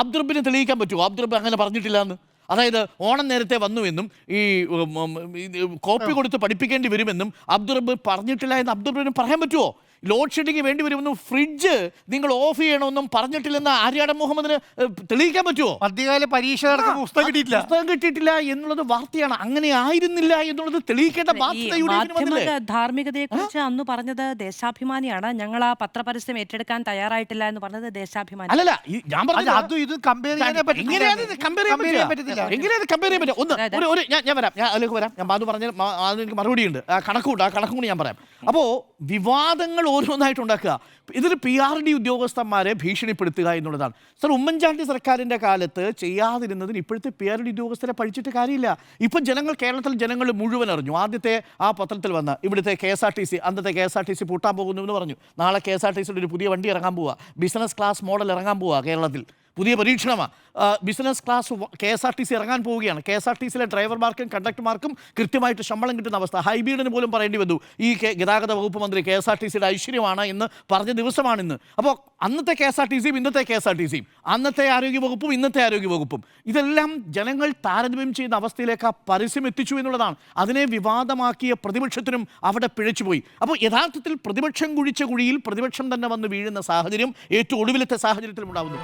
അബ്ദുറബിനെ തെളിയിക്കാൻ പറ്റുമോ? അബ്ദുറബ് അങ്ങനെ പറഞ്ഞിട്ടില്ല എന്ന്. അതായത് ഓണം നേരത്തെ വന്നുവെന്നും ഈ കോപ്പി കൊടുത്ത് പഠിപ്പിക്കേണ്ടി വരുമെന്നും അബ്ദുറബ് പറഞ്ഞിട്ടില്ല എന്ന് അബ്ദുറബിന് പറയാൻ പറ്റുമോ? ലോഡ് ഷെഡിങ് വേണ്ടി വരുമെന്നും ഫ്രിഡ്ജ് നിങ്ങൾ ഓഫ് ചെയ്യണമെന്നും പറഞ്ഞിട്ടില്ലെന്ന് ആര്യാടൻ മുഹമ്മദിന് തെളിയിക്കാൻ പറ്റുമോ? മധ്യകാല പരീക്ഷ പുസ്തകം കിട്ടിയിട്ടില്ല എന്നുള്ളത് വാർത്തയാണ്. അങ്ങനെ ആയിരുന്നില്ല എന്നുള്ളത് തെളിയിക്കേണ്ട ബാധ്യത. ധാർമ്മികതയെ കുറിച്ച് അന്ന് പറഞ്ഞത് ദേശാഭിമാനിയാണ്. ഞങ്ങൾ ആ പത്രപരസ്യം ഏറ്റെടുക്കാൻ തയ്യാറായിട്ടില്ല എന്ന് പറഞ്ഞത് ദേശാഭിമാനി. അല്ലല്ല, ഞാൻ പറഞ്ഞു ഞാൻ അതിലേക്ക് വരാം. ഞാൻ ബാധു പറഞ്ഞ എനിക്ക് മറുപടിയുണ്ട്. ആ കണക്കും കൂടി ഞാൻ പറയാം. അപ്പോൾ വിവാദങ്ങൾ ഓരോന്നായിട്ട് ഉണ്ടാക്കുക, ഇതൊരു PRD ഉദ്യോഗസ്ഥന്മാരെ ഭീഷണിപ്പെടുത്തുക എന്നുള്ളതാണ്. സർ, ഉമ്മൻചാണ്ടി സർക്കാരിൻ്റെ കാലത്ത് ചെയ്യാതിരുന്നതിന് ഇപ്പോഴത്തെ PRD ഉദ്യോഗസ്ഥരെ പഠിച്ചിട്ട് കാര്യമില്ല. ഇപ്പം കേരളത്തിൽ ജനങ്ങൾ മുഴുവൻ അറിഞ്ഞു. ആദ്യത്തെ ആ പത്രത്തിൽ വന്ന ഇവിടുത്തെ KSRTC, അന്നത്തെ KSRTC പൂട്ടാൻ പോകുന്നു എന്ന് പറഞ്ഞു. നാളെ KSRTCയുടെ ഒരു പുതിയ വണ്ടി ഇറങ്ങാൻ പോവുക, ബിസിനസ് ക്ലാസ് മോഡൽ ഇറങ്ങാൻ പോവുക. കേരളത്തിൽ പുതിയ പരീക്ഷണമാണ്. ബിസിനസ് ക്ലാസ് KSRTC ഇറങ്ങാൻ പോവുകയാണ്. KSRTCയിലെ ഡ്രൈവർമാർക്കും കണ്ടക്ടർമാർക്കും കൃത്യമായിട്ട് ശമ്പളം കിട്ടുന്ന അവസ്ഥ. ഹൈബീഡിന് പോലും പറയേണ്ടി വന്നു ഈ ഗതാഗത വകുപ്പ് മന്ത്രി KSRTCയുടെ ഐശ്വര്യമാണ് എന്ന് പറഞ്ഞ ദിവസമാണിന്ന്. അപ്പോൾ അന്നത്തെ KSRTCയും ഇന്നത്തെ KSRTCയും, അന്നത്തെ ആരോഗ്യവകുപ്പും ഇന്നത്തെ ആരോഗ്യവകുപ്പും, ഇതെല്ലാം ജനങ്ങൾ താരതമ്യം ചെയ്യുന്ന അവസ്ഥയിലേക്ക് ആ പരസ്യം എത്തിച്ചു എന്നുള്ളതാണ്. അതിനെ വിവാദമാക്കിയ പ്രതിപക്ഷത്തിനും അവിടെ പിഴച്ചുപോയി. അപ്പോൾ യഥാർത്ഥത്തിൽ പ്രതിപക്ഷം കുഴിച്ച കുഴിയിൽ പ്രതിപക്ഷം തന്നെ വന്ന് വീഴുന്ന സാഹചര്യം ഏറ്റവും ഒടുവിലത്തെ സാഹചര്യത്തിലും ഉണ്ടാകുന്നു.